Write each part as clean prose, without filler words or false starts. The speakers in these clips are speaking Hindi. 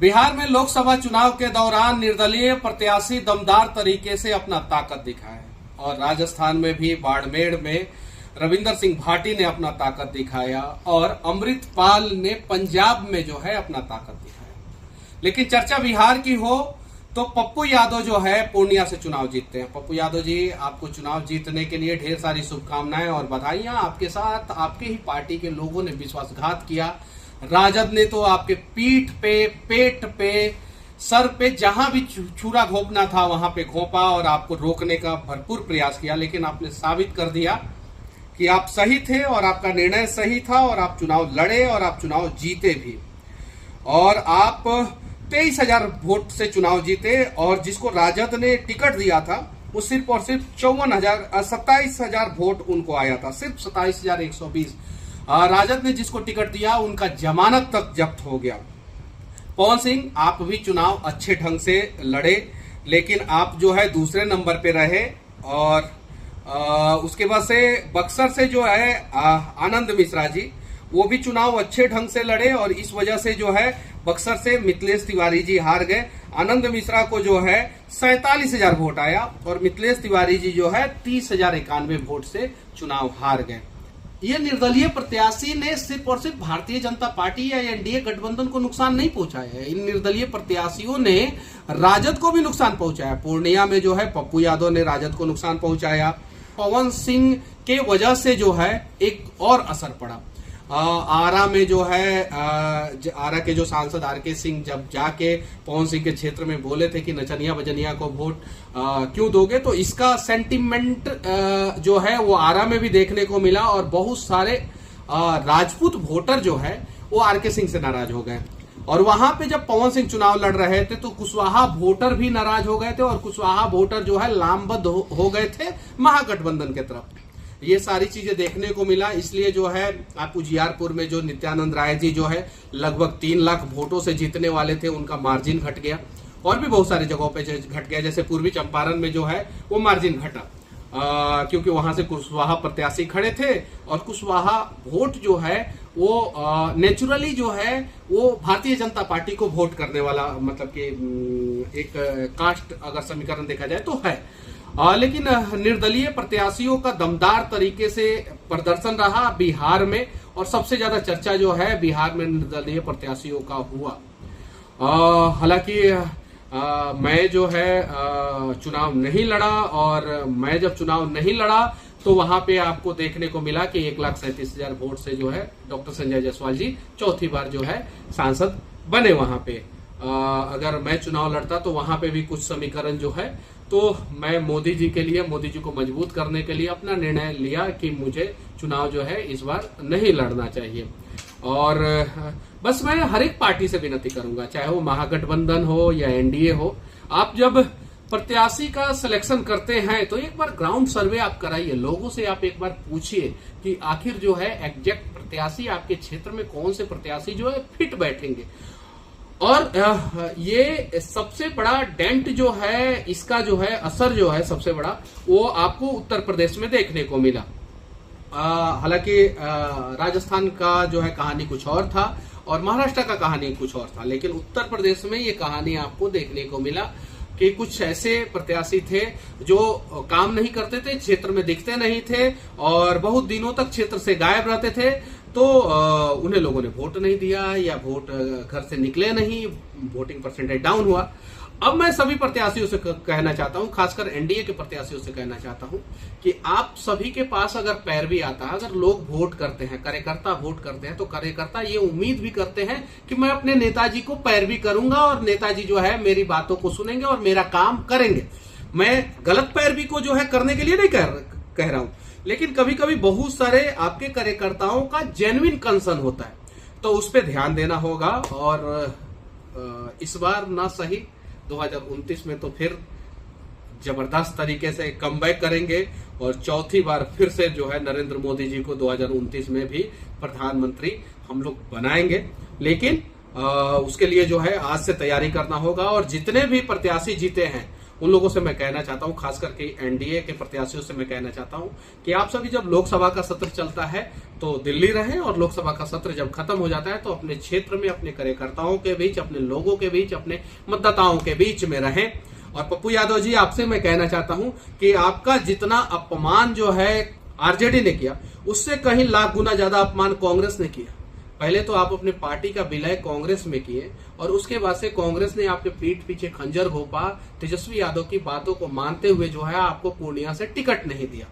बिहार में लोकसभा चुनाव के दौरान निर्दलीय प्रत्याशी दमदार तरीके से अपना ताकत दिखाया और राजस्थान में भी बाड़मेर में रविंदर सिंह भाटी ने अपना ताकत दिखाया और अमृतपाल ने पंजाब में जो है अपना ताकत दिखाया। लेकिन चर्चा बिहार की हो तो पप्पू यादव जो है पूर्णिया से चुनाव जीतते हैं। पप्पू यादव जी, आपको चुनाव जीतने के लिए ढेर सारी शुभकामनाएं और बधाइयां। आपके साथ आपके ही पार्टी के लोगों ने विश्वासघात किया। राजद ने तो आपके पीठ पे, पेट पे, सर पे जहां भी छुरा घोंपना था वहां पे घोंपा और आपको रोकने का भरपूर प्रयास किया। लेकिन आपने साबित कर दिया कि आप सही थे और आपका निर्णय सही था और आप चुनाव लड़े और आप चुनाव जीते भी। और आप 23,000 वोट से चुनाव जीते और जिसको राजद ने टिकट दिया था वो सिर्फ और सिर्फ 27,000 वोट उनको आया था, सिर्फ 27,120। राजद ने जिसको टिकट दिया उनका जमानत तक जब्त हो गया। पवन सिंह, आप भी चुनाव अच्छे ढंग से लड़े, लेकिन आप जो है दूसरे नंबर पे रहे। और उसके बाद से बक्सर से जो है आनंद मिश्रा जी, वो भी चुनाव अच्छे ढंग से लड़े और इस वजह से जो है बक्सर से मिथिलेश तिवारी जी हार गए। आनंद मिश्रा को जो है 47,000 वोट आया और मिथिलेश तिवारी जी जो है 30,091 वोट से चुनाव हार गए। ये निर्दलीय प्रत्याशी ने सिर्फ और सिर्फ भारतीय जनता पार्टी या एनडीए गठबंधन को नुकसान नहीं पहुंचाया है, इन निर्दलीय प्रत्याशियों ने राजद को भी नुकसान पहुंचाया। पूर्णिया में जो है पप्पू यादव ने राजद को नुकसान पहुंचाया। पवन सिंह के वजह से जो है एक और असर पड़ा। आरा में जो है आरा के जो सांसद आरके सिंह जब जाके पवन सिंह के क्षेत्र में बोले थे कि नचनिया बजनिया को वोट क्यों दोगे, तो इसका सेंटिमेंट जो है वो आरा में भी देखने को मिला और बहुत सारे राजपूत वोटर जो है वो आरके सिंह से नाराज हो गए। और वहां पे जब पवन सिंह चुनाव लड़ रहे थे तो कुशवाहा वोटर भी नाराज हो गए थे और कुशवाहा वोटर जो है लामबद्ध हो गए थे महागठबंधन की तरफ। ये सारी चीजें देखने को मिला। इसलिए जो है आप उजियारपुर में जो नित्यानंद राय जी जो है लगभग 3 लाख वोटों से जीतने वाले थे, उनका मार्जिन घट गया। और भी बहुत सारी जगहों पे घट गया, जैसे पूर्वी चंपारण में जो है वो मार्जिन घटा क्योंकि वहां से कुशवाहा प्रत्याशी खड़े थे और कुशवाहा वोट जो है वो नेचुरली जो है वो भारतीय जनता पार्टी को वोट करने वाला, मतलब कि एक कास्ट अगर समीकरण देखा जाए तो है। लेकिन निर्दलीय प्रत्याशियों का दमदार तरीके से प्रदर्शन रहा बिहार में और सबसे ज्यादा चर्चा जो है बिहार में निर्दलीय प्रत्याशियों का हुआ। हालांकि मैं जो है चुनाव नहीं लड़ा और मैं जब चुनाव नहीं लड़ा तो वहां पे आपको देखने को मिला कि 1,37,000 वोट से जो है डॉक्टर संजय जायसवाल जी चौथी बार जो है सांसद बने। वहां पे अगर मैं चुनाव लड़ता तो वहां पे भी कुछ समीकरण जो है तो मैं मोदी जी के लिए, मोदी जी को मजबूत करने के लिए अपना निर्णय लिया कि मुझे चुनाव जो है इस बार नहीं लड़ना चाहिए। और बस मैं हर एक पार्टी से विनती करूंगा, चाहे वो महागठबंधन हो या एनडीए हो, आप जब प्रत्याशी का सिलेक्शन करते हैं तो एक बार ग्राउंड सर्वे आप कराइए, लोगों से आप एक बार पूछिए कि आखिर जो है एग्जैक्ट प्रत्याशी आपके क्षेत्र में कौन से प्रत्याशी जो है फिट बैठेंगे। और ये सबसे बड़ा डेंट जो है, इसका जो है असर जो है सबसे बड़ा, वो आपको उत्तर प्रदेश में देखने को मिला। हालांकि राजस्थान का जो है कहानी कुछ और था और महाराष्ट्र का कहानी कुछ और था, लेकिन उत्तर प्रदेश में ये कहानी आपको देखने को मिला कि कुछ ऐसे प्रत्याशी थे जो काम नहीं करते थे, क्षेत्र में दिखते नहीं थे और बहुत दिनों तक क्षेत्र से गायब रहते थे। तो उन्हें लोगों ने वोट नहीं दिया या वोट घर से निकले नहीं, वोटिंग परसेंटेज डाउन हुआ। अब मैं सभी प्रत्याशियों से कहना चाहता हूं, खासकर एनडीए के प्रत्याशियों से कहना चाहता हूं कि आप सभी के पास अगर पैरवी आता है, अगर लोग वोट करते हैं, कार्यकर्ता वोट करते हैं, तो कार्यकर्ता ये उम्मीद भी करते हैं कि मैं अपने नेताजी को पैरवी करूंगा और नेताजी जो है मेरी बातों को सुनेंगे और मेरा काम करेंगे। मैं गलत पैरवी को जो है करने के लिए नहीं कह रहा हूं, लेकिन कभी कभी बहुत सारे आपके कार्यकर्ताओं का जेन्युइन कंसर्न होता है, तो उस पर ध्यान देना होगा। और इस बार ना सही 2029 में तो फिर जबरदस्त तरीके से कमबैक करेंगे और चौथी बार फिर से जो है नरेंद्र मोदी जी को 2029 में भी प्रधानमंत्री हम लोग बनाएंगे। लेकिन उसके लिए जो है आज से तैयारी करना होगा और जितने भी प्रत्याशी जीते हैं उन लोगों से मैं कहना चाहता हूं, खास करके एनडीए के प्रत्याशियों से मैं कहना चाहता हूं कि आप सभी जब लोकसभा का सत्र चलता है तो दिल्ली रहें, और लोकसभा का सत्र जब खत्म हो जाता है तो अपने क्षेत्र में, अपने कार्यकर्ताओं के बीच, अपने लोगों के बीच, अपने मतदाताओं के बीच में रहें। और पप्पू यादव जी, आपसे मैं कहना चाहता हूं कि आपका जितना अपमान जो है आरजेडी ने किया, उससे कहीं लाख गुना ज्यादा अपमान कांग्रेस ने किया। पहले तो आप अपने पार्टी का विलय कांग्रेस में किए, और उसके बाद से कांग्रेस ने आपके पीठ पीछे खंजर घोंपा, तेजस्वी यादव की बातों को मानते हुए जो है आपको पूर्णिया से टिकट नहीं दिया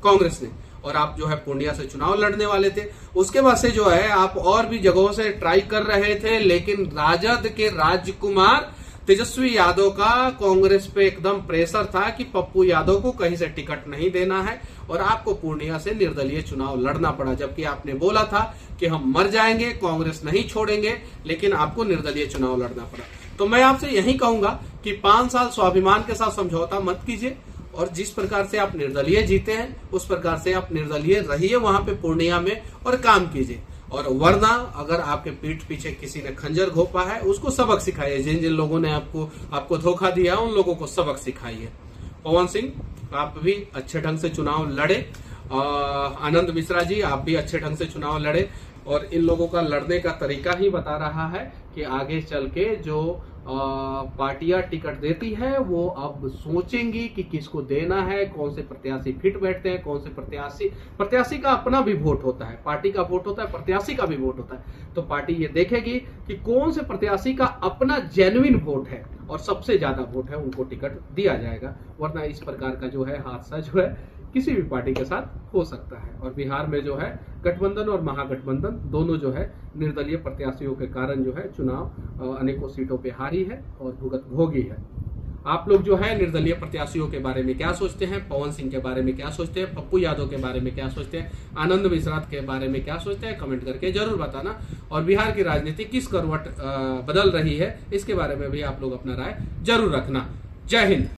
कांग्रेस ने, और आप जो है पूर्णिया से चुनाव लड़ने वाले थे। उसके बाद से जो है आप और भी जगहों से ट्राई कर रहे थे, लेकिन राजद के राजकुमार तेजस्वी यादव का कांग्रेस पे एकदम प्रेशर था कि पप्पू यादव को कहीं से टिकट नहीं देना है, और आपको पूर्णिया से निर्दलीय चुनाव लड़ना पड़ा। जबकि आपने बोला था कि हम मर जाएंगे, कांग्रेस नहीं छोड़ेंगे, लेकिन आपको निर्दलीय चुनाव लड़ना पड़ा। तो मैं आपसे यही कहूंगा कि 5 साल स्वाभिमान के साथ समझौता मत कीजिए, और जिस प्रकार से आप निर्दलीय जीते हैं उस प्रकार से आप निर्दलीय रहिए वहां पे पूर्णिया में, और काम कीजिए। और वरना अगर आपके पीठ पीछे किसी ने खंजर घोंपा है, उसको सबक सिखाइए। जिन जिन लोगों ने आपको धोखा दिया, उन लोगों को सबक सिखाइए। पवन सिंह, आप भी अच्छे ढंग से चुनाव लड़े, आनंद मिश्रा जी आप भी अच्छे ढंग से चुनाव लड़े, और इन लोगों का लड़ने का तरीका ही बता रहा है कि आगे चल के जो पार्टियां टिकट देती है वो अब सोचेंगी कि किसको देना है, कौन से प्रत्याशी फिट बैठते हैं, कौन से प्रत्याशी का अपना भी वोट होता है, पार्टी का वोट होता है, प्रत्याशी का भी वोट होता है। तो पार्टी ये देखेगी कि कौन से प्रत्याशी का अपना जेन्युइन वोट है और सबसे ज्यादा वोट है, उनको टिकट दिया जाएगा। वरना इस प्रकार का जो है हादसा जो है किसी भी पार्टी के साथ हो सकता है। और बिहार में जो है गठबंधन और महागठबंधन दोनों जो है निर्दलीय प्रत्याशियों के कारण जो है चुनाव अनेकों सीटों पे हारी है और भुगत भोगी है। आप लोग जो है निर्दलीय प्रत्याशियों के बारे में क्या सोचते हैं, पवन सिंह के बारे में क्या सोचते हैं, पप्पू यादव के बारे में क्या सोचते हैं, आनंद मिश्रा के बारे में क्या सोचते हैं, कमेंट करके जरूर बताना। और बिहार की राजनीति किस करवट बदल रही है, इसके बारे में भी आप लोग अपना राय जरूर रखना। जय हिंद।